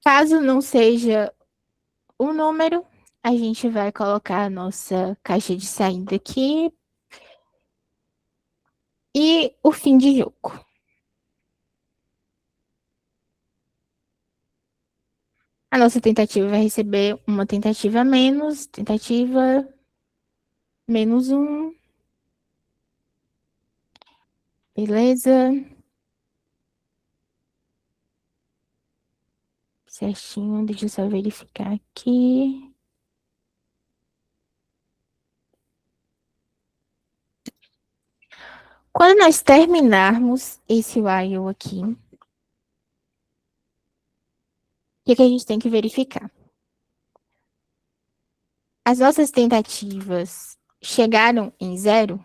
Caso não seja o número, a gente vai colocar a nossa caixa de saída aqui e o fim de jogo. A nossa tentativa vai receber uma tentativa a menos, tentativa menos um. Beleza? Certinho, deixa eu só verificar aqui. Quando nós terminarmos esse while aqui, o que a gente tem que verificar? As nossas tentativas chegaram em zero?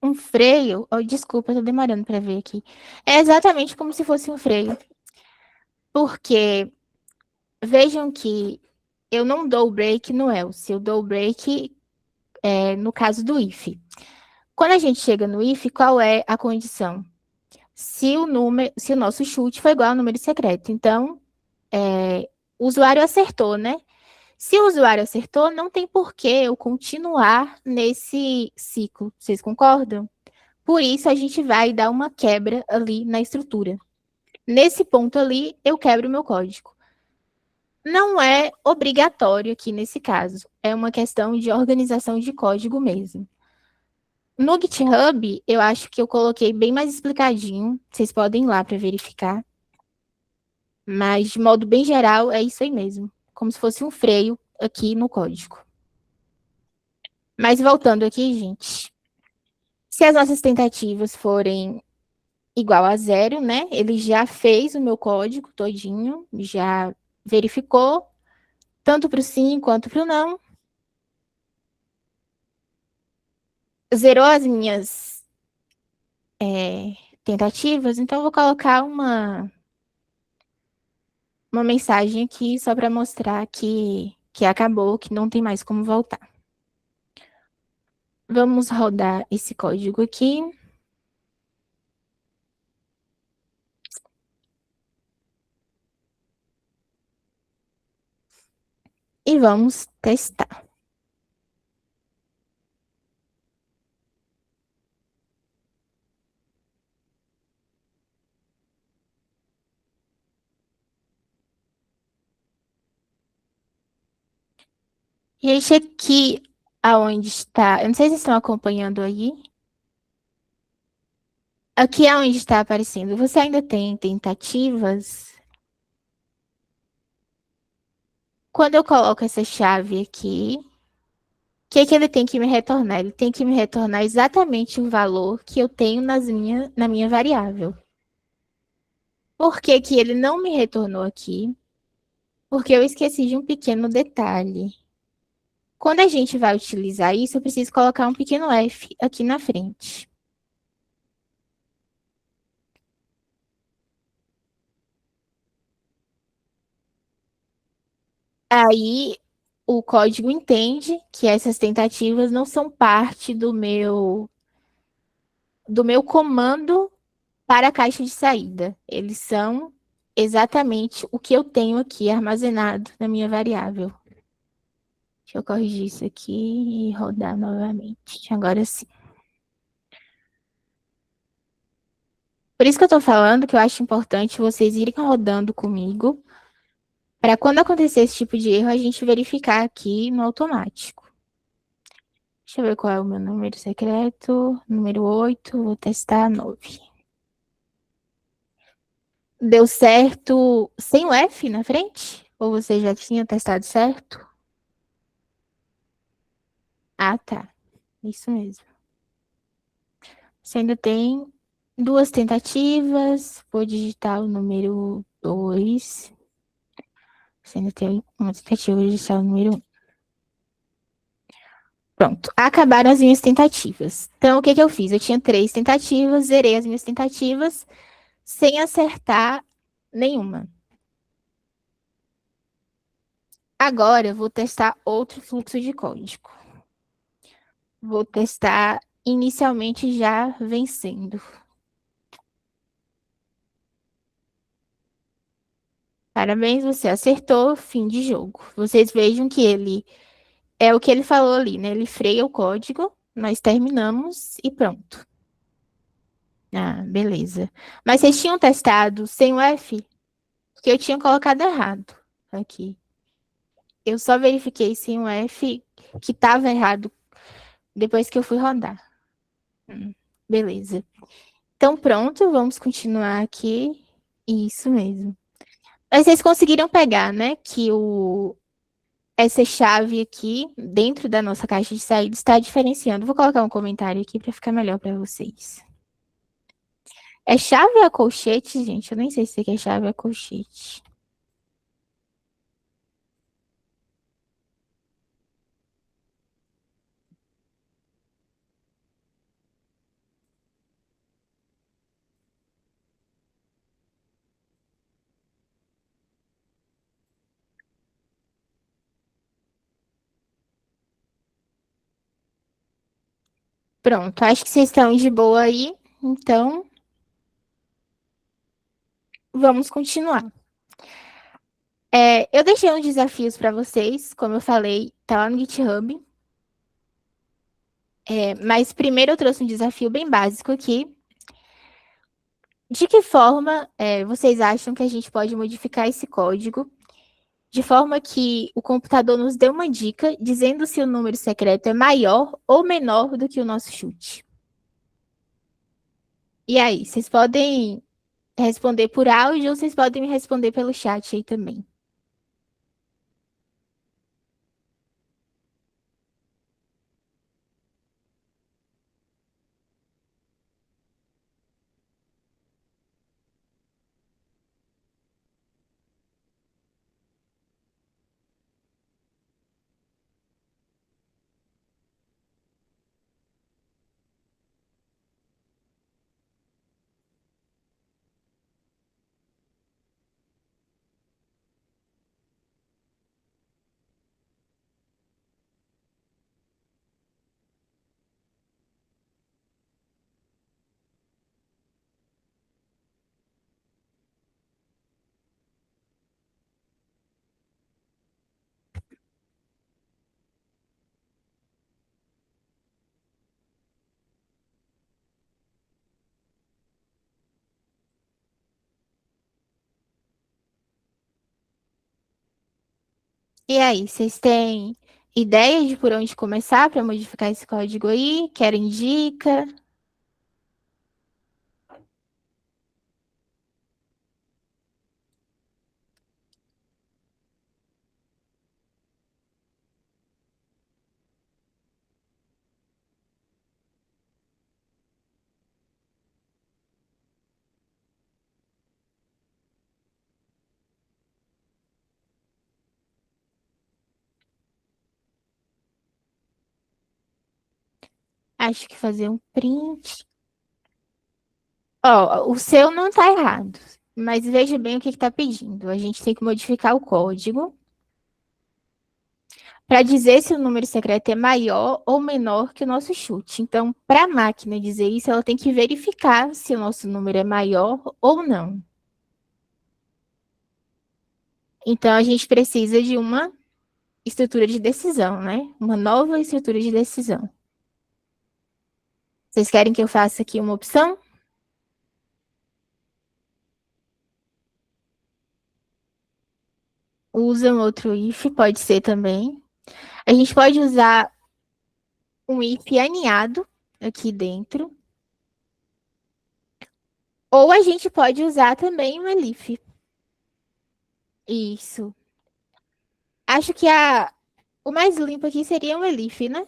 Um freio, oh, desculpa, eu tô demorando para ver aqui. É exatamente como se fosse um freio. Porque vejam que eu não dou o break no else, eu dou o break no caso do if. Quando a gente chega no if, qual é a condição? Se o nosso chute foi igual ao número secreto. Então, o usuário acertou, né? Se o usuário acertou, não tem por que eu continuar nesse ciclo. Vocês concordam? Por isso, a gente vai dar uma quebra ali na estrutura. Nesse ponto ali, eu quebro o meu código. Não é obrigatório aqui nesse caso. É uma questão de organização de código mesmo. No GitHub, eu acho que eu coloquei bem mais explicadinho. Vocês podem ir lá para verificar. Mas, de modo bem geral, é isso aí mesmo. Como se fosse um freio aqui no código. Mas voltando aqui, gente. Se as nossas tentativas forem igual a zero, né? Ele já fez o meu código todinho, já verificou, tanto para o sim quanto para o não. Zerou as minhas tentativas, então eu vou colocar uma mensagem aqui só para mostrar que acabou, que não tem mais como voltar. Vamos rodar esse código aqui. e vamos testar. Gente, aqui aonde está, eu não sei se vocês estão acompanhando aí. Aqui aonde está aparecendo, você ainda tem tentativas? Quando eu coloco essa chave aqui, o que que ele tem que me retornar? Ele tem que me retornar exatamente o valor que eu tenho na minha variável. Por que que ele não me retornou aqui? Porque eu esqueci de um pequeno detalhe. Quando a gente vai utilizar isso, eu preciso colocar um pequeno f aqui na frente. Aí o código entende que essas tentativas não são parte do meu comando para a caixa de saída. Eles são exatamente o que eu tenho aqui armazenado na minha variável. Deixa eu corrigir isso aqui e rodar novamente. Agora sim. Por isso que eu estou falando que eu acho importante vocês irem rodando comigo, para quando acontecer esse tipo de erro, a gente verificar aqui no automático. Deixa eu ver qual é o meu número secreto. Número 8, vou testar 9. Deu certo sem o F na frente? Ou você já tinha testado certo? Ah, tá. Isso mesmo. Você ainda tem duas tentativas. Vou digitar o número 2. Você ainda tem uma tentativa de digitar o número 1. Pronto. Acabaram as minhas tentativas. Então, o que que eu fiz? Eu tinha 3 tentativas, zerei as minhas tentativas sem acertar nenhuma. Agora, eu vou testar outro fluxo de código. Vou testar inicialmente já vencendo. Parabéns, você acertou, fim de jogo. Vocês vejam que ele é o que ele falou ali, né? Ele freia o código, nós terminamos e pronto. Ah, beleza. Mas vocês tinham testado sem o F? Porque eu tinha colocado errado aqui. Eu só verifiquei sem o F que estava errado depois que eu fui rodar. Hum, beleza. Então pronto, vamos continuar aqui. Isso mesmo. Mas vocês conseguiram pegar, né? Que essa chave aqui, dentro da nossa caixa de saída, está diferenciando. Vou colocar um comentário aqui para ficar melhor para vocês. É chave ou é colchete, gente? Eu nem sei se é chave ou é colchete. Pronto, acho que vocês estão de boa aí. Então, vamos continuar. Eu deixei uns desafios para vocês, como eu falei, tá lá no GitHub. Mas primeiro eu trouxe um desafio bem básico aqui. De que forma vocês acham que a gente pode modificar esse código de forma que o computador nos dê uma dica dizendo se o número secreto é maior ou menor do que o nosso chute? E aí, vocês podem responder por áudio ou vocês podem me responder pelo chat aí também. E aí, vocês têm ideia de por onde começar para modificar esse código aí? Querem dica? Acho que fazer um print. Ó, o seu não está errado, mas veja bem o que está pedindo. A gente tem que modificar o código para dizer se o número secreto é maior ou menor que o nosso chute. Então, para a máquina dizer isso, ela tem que verificar se o nosso número é maior ou não. Então, a gente precisa de uma estrutura de decisão, né? Uma nova estrutura de decisão. Vocês querem que eu faça aqui uma opção? Usa um outro if, pode ser também. A gente pode usar um if aninhado aqui dentro. Ou a gente pode usar também um elif. Isso. Acho que o mais limpo aqui seria um elif, né?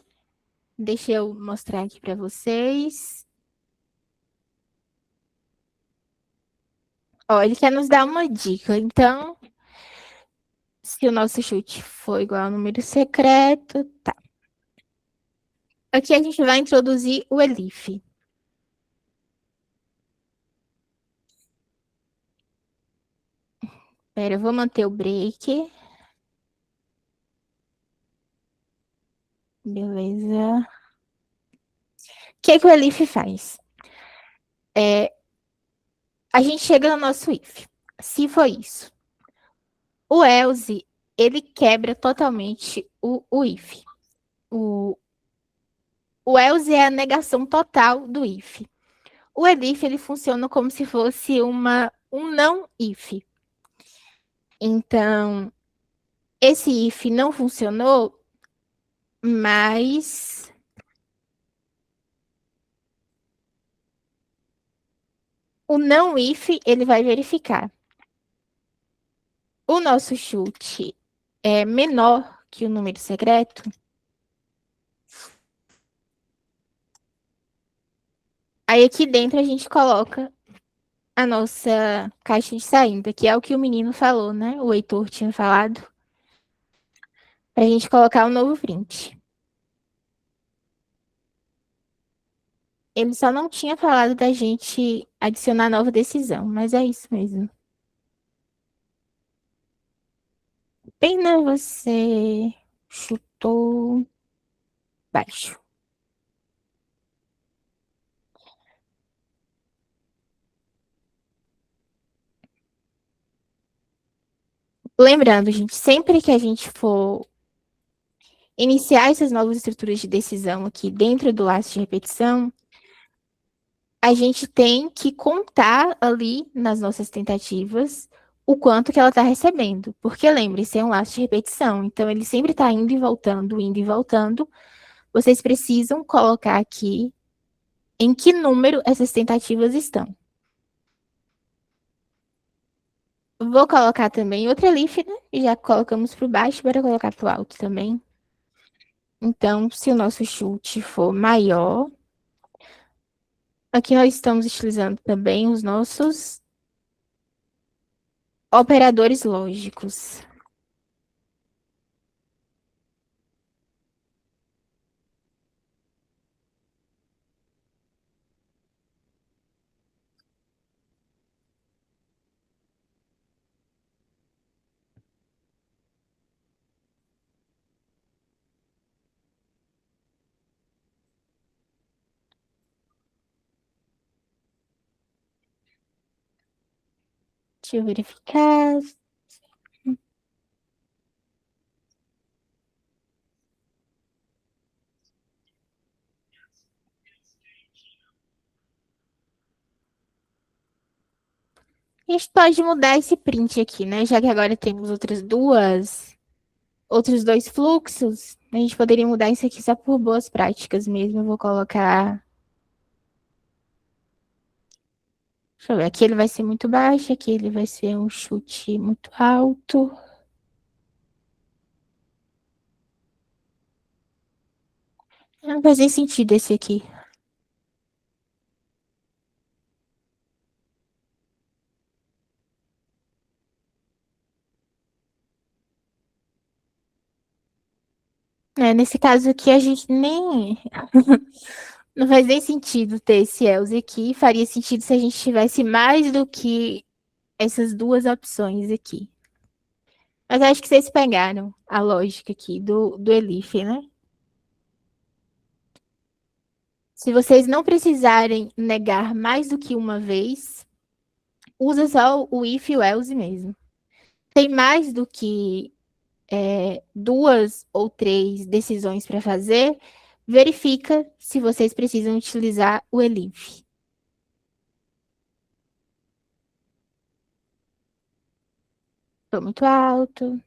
Deixa eu mostrar aqui para vocês. Ó, ele quer nos dar uma dica. Então, se o nosso chute for igual ao número secreto, tá. Aqui a gente vai introduzir o elif. Pera, eu vou manter o break. Beleza. O que que o elif faz? A gente chega no nosso if. Se for isso. O else, ele quebra totalmente o if. O else é a negação total do if. O elif, ele funciona como se fosse um não if. Então, esse if não funcionou, mas o não if, ele vai verificar. O nosso chute é menor que o número secreto. Aí aqui dentro a gente coloca a nossa caixa de saída, que é o que o menino falou, né? O Heitor tinha falado. Pra gente colocar o novo print. Ele só não tinha falado da gente adicionar nova decisão, mas é isso mesmo. Pena você chutou baixo. Lembrando, gente, sempre que a gente for iniciar essas novas estruturas de decisão aqui dentro do laço de repetição, a gente tem que contar ali nas nossas tentativas o quanto que ela está recebendo. Porque lembre-se, é um laço de repetição, então ele sempre está indo e voltando, indo e voltando. Vocês precisam colocar aqui em que número essas tentativas estão. Vou colocar também outra elif, né? Já colocamos para baixo, bora colocar para o alto também. Então, se o nosso chute for maior, aqui nós estamos utilizando também os nossos operadores lógicos. Deixa eu verificar. A gente pode mudar esse print aqui, né? Já que agora temos outras duas outros dois fluxos, a gente poderia mudar isso aqui só por boas práticas mesmo. Eu vou colocar. Deixa eu ver, aqui ele vai ser muito baixo, aqui ele vai ser um chute muito alto. Não faz nem sentido esse aqui. Nesse caso aqui, a gente nem. Não faz nem sentido ter esse else aqui. Faria sentido se a gente tivesse mais do que essas duas opções aqui. Mas acho que vocês pegaram a lógica aqui do Elif, né? Se vocês não precisarem negar mais do que uma vez, usa só o if e o else mesmo. Tem mais do que duas ou três decisões para fazer, verifica se vocês precisam utilizar o elif. Estou muito alto.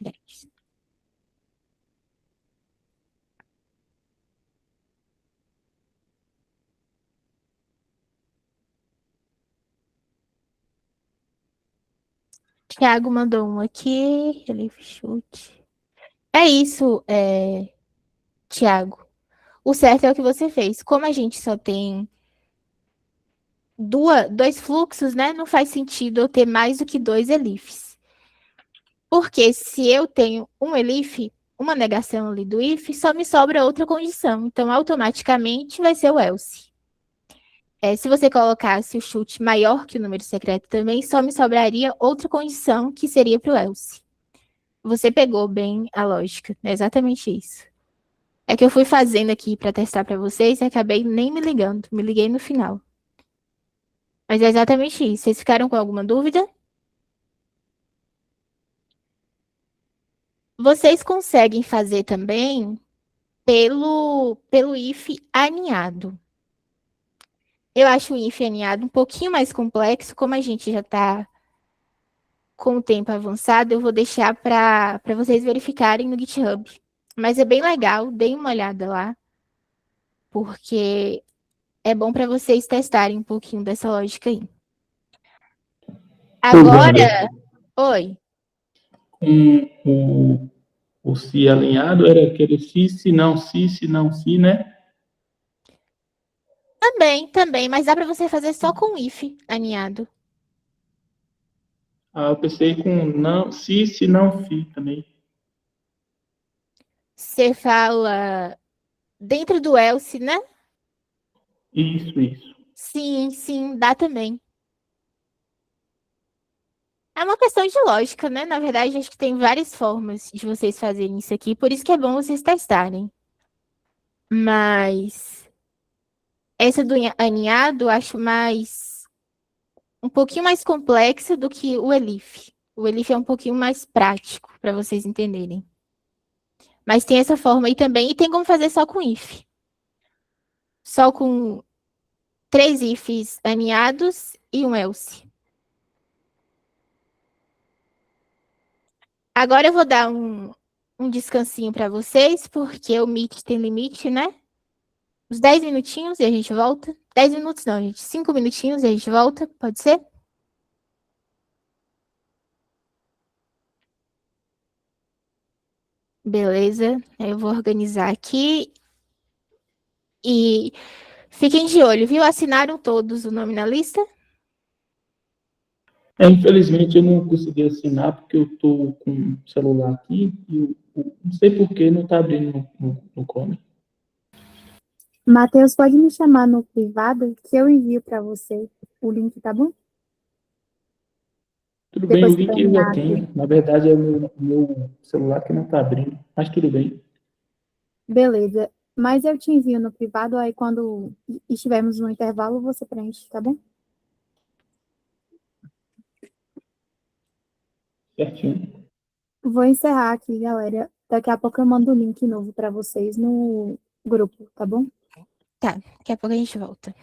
10. Thiago mandou um aqui. Elif chute. É isso, Thiago. O certo é o que você fez. Como a gente só tem dois fluxos, né? Não faz sentido eu ter mais do que dois elifs. Porque se eu tenho um elif, uma negação ali do if, só me sobra outra condição. Então, automaticamente vai ser o else. Se você colocasse o chute maior que o número secreto também, só me sobraria outra condição que seria para o else. Você pegou bem a lógica, é exatamente isso. É que eu fui fazendo aqui para testar para vocês e acabei nem me ligando, me liguei no final. Mas é exatamente isso. Vocês ficaram com alguma dúvida? Vocês conseguem fazer também pelo if aninhado. Eu acho o if aninhado um pouquinho mais complexo, como a gente já está com o tempo avançado, eu vou deixar para vocês verificarem no GitHub. Mas é bem legal, deem uma olhada lá, porque é bom para vocês testarem um pouquinho dessa lógica aí. Agora, oi. O se alinhado era aquele se, não, se, não, se, né? Também, mas dá para você fazer só com if aninhado. Eu pensei com não, se, não, se também. Você fala dentro do else, né? Isso. Sim, dá também. É uma questão de lógica, né? Na verdade, acho que tem várias formas de vocês fazerem isso aqui, por isso que é bom vocês testarem. Mas essa do aninhado eu acho um pouquinho mais complexa do que o elif. O elif é um pouquinho mais prático para vocês entenderem. Mas tem essa forma aí também e tem como fazer só com if. Só com 3 ifs aninhados e um else. Agora eu vou dar um descansinho para vocês, porque o Meet tem limite, né? Uns 10 minutinhos e a gente volta. 10 minutos não, gente. 5 minutinhos e a gente volta, pode ser? Beleza, eu vou organizar aqui. E fiquem de olho, viu? Assinaram todos o nome na lista? Infelizmente eu não consegui assinar porque eu estou com o celular aqui e não sei por que não está abrindo no Chrome. Matheus, pode me chamar no privado que eu envio para você o link, tá bom? Tudo Depois bem, o link eu já tenho. Na verdade é o meu celular que não está abrindo, mas tudo bem. Beleza. Mas eu te envio no privado, aí quando estivermos no intervalo, você preenche, tá bom? Certinho. Vou encerrar aqui, galera. Daqui a pouco eu mando o link novo para vocês no grupo, tá bom? Tá, daqui a pouco a gente volta.